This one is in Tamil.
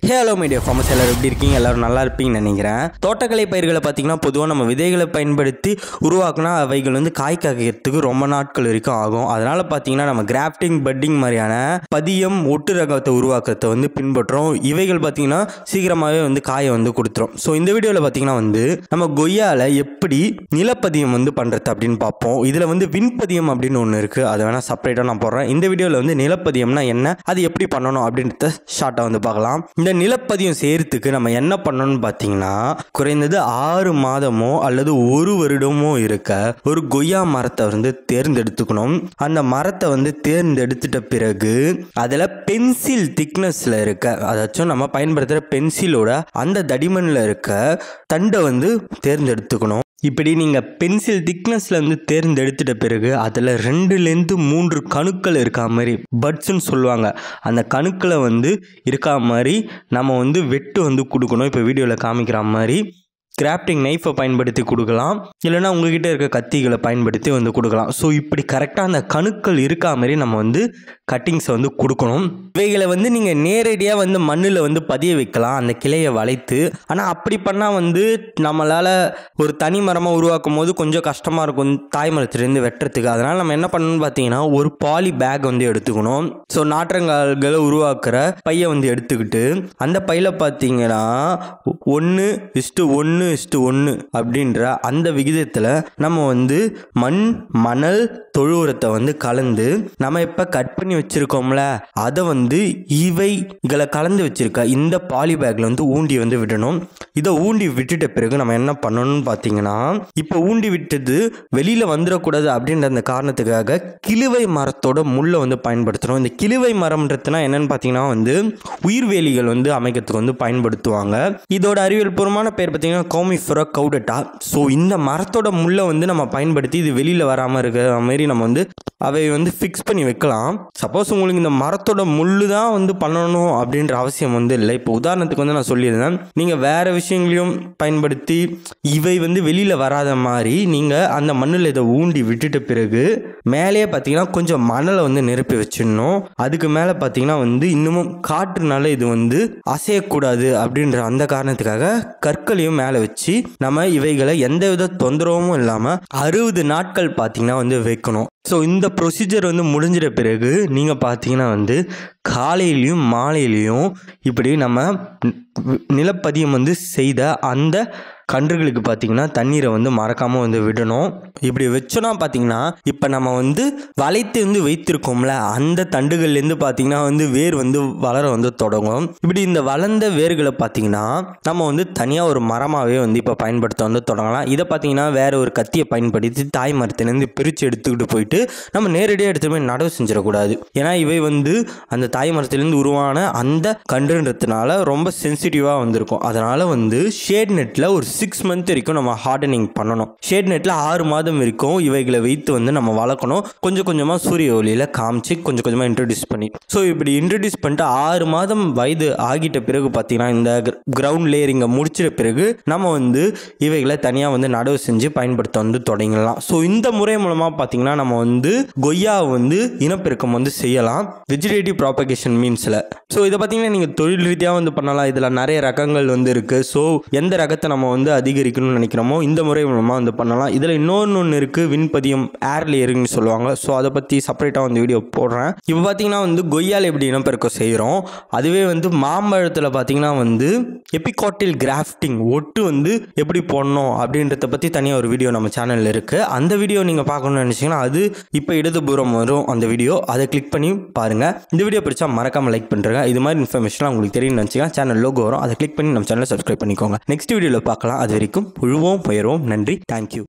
ஹலோ மீடியா ஃபார்மர்ஸ் எல்லாரும் எப்படி இருக்கீங்க? எல்லாரும் நல்லா இருப்பீங்கன்னு நினைக்கிறேன். தோட்டக்கலை பயிர்களை பார்த்தீங்கன்னா பொதுவாக நம்ம விதைகளை பயன்படுத்தி உருவாக்குனா அவைகள் வந்து காய் காய்க்கிறதுக்கு ரொம்ப நாட்கள் வரைக்கும் ஆகும். அதனால் பார்த்தீங்கன்னா நம்ம கிராஃப்டிங் பட்டிங் மாதிரியான பதியம் ஒட்டு ரகத்தை உருவாக்குறத வந்து பின்பற்றோம். இவைகள் பார்த்தீங்கன்னா சீக்கிரமாகவே வந்து காயை வந்து கொடுத்துரும். ஸோ இந்த வீடியோவில் பார்த்தீங்கன்னா வந்து நம்ம கொய்யாவில் எப்படி நிலப்பதியம் வந்து பண்ணுறது அப்படின்னு பார்ப்போம். இதில் வந்து விண்பதியம் அப்படின்னு ஒன்று இருக்குது, அதை வேணால் செப்பரேட்டாக நான் போடுறேன். இந்த வீடியோவில் வந்து நிலப்பதியம்னா என்ன, அது எப்படி பண்ணணும் அப்படின்றத ஷார்ட்டாக வந்து பார்க்கலாம். இந்த நிலப்பதியம் செய்யறதுக்கு நம்ம என்ன பண்ணணும்னு பார்த்தீங்கன்னா, குறைந்தது 6 மாதமோ அல்லது 1 வருடமோ இருக்க ஒரு கொய்யா மரத்தை வந்து தேர்ந்தெடுத்துக்கணும். அந்த மரத்தை வந்து தேர்ந்தெடுத்துட்ட பிறகு அதில் பென்சில் திக்னஸில் இருக்க, அதாச்சும் நம்ம பயன்படுத்துகிற பென்சிலோட அந்த தடிமனில் இருக்க தண்டை வந்து தேர்ந்தெடுத்துக்கணும். இப்படி நீங்கள் பென்சில் திக்னஸில் வந்து தேர்ந்தெடுத்துட்ட பிறகு அதில் 2லேருந்து 3 கணுக்கள் இருக்கா மாதிரி, பட்ஸ்ன்னு சொல்லுவாங்க, அந்த கணுக்களை வந்து இருக்கா மாதிரி நம்ம வந்து வெட்டு வந்து கொடுக்கணும். இப்போ வீடியோவில் காமிக்கிற மாதிரி கிராஃப்டிங் நைஃபை பயன்படுத்தி கொடுக்கலாம், இல்லைனா உங்ககிட்ட இருக்க கத்திகளை பயன்படுத்தி வந்து கொடுக்கலாம். ஸோ இப்படி கரெக்டாக அந்த கணுக்கள் இருக்கா மாதிரி நம்ம வந்து கட்டிங்ஸை வந்து கொடுக்கணும். இவைகளை வந்து நீங்கள் நேரடியாக வந்து மண்ணில் வந்து பதிய வைக்கலாம், அந்த கிளையை வளைத்து. ஆனால் அப்படி பண்ணால் வந்து நம்மளால் ஒரு தனி மரமாக உருவாக்கும் போது கொஞ்சம் கஷ்டமாக இருக்கும் தாய் மரத்துலேருந்து வெட்டுறதுக்கு. அதனால் நம்ம என்ன பண்ணணும்னு பார்த்தீங்கன்னா, ஒரு பாலி பேக் வந்து எடுத்துக்கணும். ஸோ நாற்றங்கால்களை உருவாக்குற பையை வந்து எடுத்துக்கிட்டு அந்த பையில் பார்த்தீங்கன்னா 1:1:1 அப்படின்ற அந்த விகிதத்தில் நம்ம வந்து மண், மணல், தொழு உரத்தை வந்து கலந்து நம்ம இப்போ கட் பண்ணி வச்சிருக்கோம்ல அதை வந்து இவைகளை கலந்து வச்சிருக்க இந்த பாலி பேக்ல வந்து ஊண்டி வந்து விடணும். இதை ஊண்டி விட்டுட்ட பிறகு நம்ம என்ன பண்ணணும்னு பார்த்தீங்கன்னா, இப்போ ஊண்டி விட்டது வெளியில் வந்துடக்கூடாது அப்படின்ற அந்த காரணத்துக்காக கிழுவை மரத்தோட முள்ளை வந்து பயன்படுத்தணும். இந்த கிழுவை மரம்ன்றதுனா என்னன்னு பார்த்தீங்கன்னா வந்து உயிர்வேலிகள் வந்து அமைக்கிறதுக்கு வந்து பயன்படுத்துவாங்க. இதோட அறிவியல் பூர்வமான பேர் பார்த்தீங்கன்னா கோமிஃபெரா கவுடட்டா. ஸோ இந்த மரத்தோட முள்ளை வந்து நம்ம பயன்படுத்தி இது வெளியில் வராமல் இருக்கிற மாதிரி நம்ம வந்து அவை வந்து ஃபிக்ஸ் பண்ணி வைக்கலாம். சப்போஸ் உங்களுக்கு இந்த மரத்தோட முள்ளு தான் வந்து பண்ணணும் அப்படின்ற அவசியம் வந்து இல்லை. இப்போ உதாரணத்துக்கு வந்து நான் சொல்லியிருந்தேன், நீங்கள் வேறு விஷயங்களையும் பயன்படுத்தி இவை வந்து வெளியில் வராத மாதிரி நீங்கள் அந்த மண்ணில் இதை ஊண்டி விட்டுட்ட பிறகு மேலேயே பார்த்தீங்கன்னா கொஞ்சம் மணலை வந்து நிரப்பி வச்சிடணும். அதுக்கு மேலே பார்த்தீங்கன்னா வந்து இன்னமும் காற்றுனால இது வந்து அசையக்கூடாது அப்படின்ற அந்த காரணத்துக்காக கற்களையும் மேலே வச்சு நம்ம இவைகளை எந்தவித தொந்தரவும் இல்லாமல் 60 நாட்கள் பார்த்தீங்கன்னா வந்து வைக்கணும். ஸோ இந்த ப்ரொசீஜர் வந்து முடிஞ்சிட பிறகு நீங்கள் பார்த்தீங்கன்னா வந்து காலையிலையும் மாலையிலையும் இப்படி நம்ம நிலப்பதியம் வந்து செய்த அந்த கன்றுகளுக்கு பார்த்தீங்கன்னா தண்ணீரை வந்து மறக்காமல் வந்து விடணும். இப்படி வச்சோன்னா பார்த்தீங்கன்னா இப்போ நம்ம வந்து வளைத்து வந்து வைத்திருக்கோம்ல அந்த தண்டுகள்லேருந்து பார்த்தீங்கன்னா வந்து வேர் வந்து வளர வந்து தொடங்கும். இப்படி இந்த வளர்ந்த வேர்களை பார்த்தீங்கன்னா நம்ம வந்து தனியாக ஒரு மரமாகவே வந்து இப்போ பயன்படுத்த வந்து தொடங்கலாம். இதை பார்த்தீங்கன்னா வேறு ஒரு கத்தியை பயன்படுத்தி தாய் மரத்திலேருந்து பிரித்து எடுத்துக்கிட்டு போயிட்டு நம்ம நேரடியாக எடுத்து போய் நடவு செஞ்சிடக்கூடாது. ஏன்னா இவை வந்து அந்த தாய் மரத்திலேருந்து உருவான அந்த கன்றுன்றதுனால ரொம்ப சென்சிட்டிவாக வந்திருக்கும். அதனால் வந்து ஷேட் நெட்டில் ஒரு 6 மந்த் வரைக்கும் நம்ம ஹார்டனிங் பண்ணணும். ஷேட் நெட்டில் 6 மாதம் வரைக்கும் இவைகளை வைத்து வந்து நம்ம வளர்க்கணும். கொஞ்சம் கொஞ்சமாக சூரிய ஒளியில் காமிச்சு கொஞ்சம் கொஞ்சமாக இன்ட்ரடியூஸ் பண்ணி, ஸோ இப்படி இன்ட்ரடியூஸ் பண்ணிட்டு 6 மாதம் வயது ஆகிட்ட பிறகு பார்த்தீங்கன்னா இந்த கிரவுண்ட் லேயரிங்கை முடிச்சிட்ட பிறகு நம்ம வந்து இவைகளை தனியாக வந்து நடவு செஞ்சு பயன்படுத்த வந்து தொடங்கலாம். ஸோ இந்த முறை மூலமாக பார்த்தீங்கன்னா நம்ம வந்து கொய்யாவை வந்து இனப்பெருக்கம் வந்து செய்யலாம் வெஜிடேட்டிவ் ப்ராபகேஷன் மீன்ஸில். ஸோ இதை பார்த்தீங்கன்னா நீங்கள் தொழில் ரீதியாக வந்து பண்ணலாம். இதில் நிறைய ரகங்கள் வந்து இருக்குது. ஸோ எந்த ரகத்தை நம்ம வந்து அதிகரிக்கணும்னு நினைக்கிறோமோ இந்த முறை மூலமாக வந்து பண்ணலாம். இதில் இன்னொன்று இருக்குது, விண்பதியம் ஏர் லேயரிங்னு சொல்லுவாங்க. ஸோ அதை பற்றி செப்பரேட்டாக வந்து வீடியோ போடுறேன். இப்போ பார்த்தீங்கன்னா வந்து கொய்யாவில் எப்படி இனப்பெருக்கம் செய்கிறோம், அதுவே வந்து மாம்பழத்தில் பார்த்தீங்கன்னா வந்து எபிகாட்டில் கிராஃப்டிங் ஒட்டு வந்து எப்படி போடணும் அப்படின்றத பற்றி தனியாக ஒரு வீடியோ நம்ம சேனலில் இருக்குது. அந்த வீடியோ நீங்கள் பார்க்கணும்னு நினச்சிங்கன்னா அது இப்போ இடதுபுறம் வரும் அந்த வீடியோ, அதை கிளிக் பண்ணி பாருங்கள். இந்த வீடியோ பிடிச்சா மறக்காமல் லைக் பண்ணுறேங்க. இது மாதிரி இன்ஃபர்மேஷன்லாம் உங்களுக்கு தெரியும்னு நினச்சிங்கன்னா சேனல் லோகோ வரும், அதை கிளிக் பண்ணி நம்ம சேனலை சப்ஸ்கிரைப் பண்ணிக்கோங்க. நெக்ஸ்ட் வீடியோவில் பார்க்கலாம். அது வரைக்கும் உழுவோம் உயர்வோம். நன்றி, தேங்க்யூ.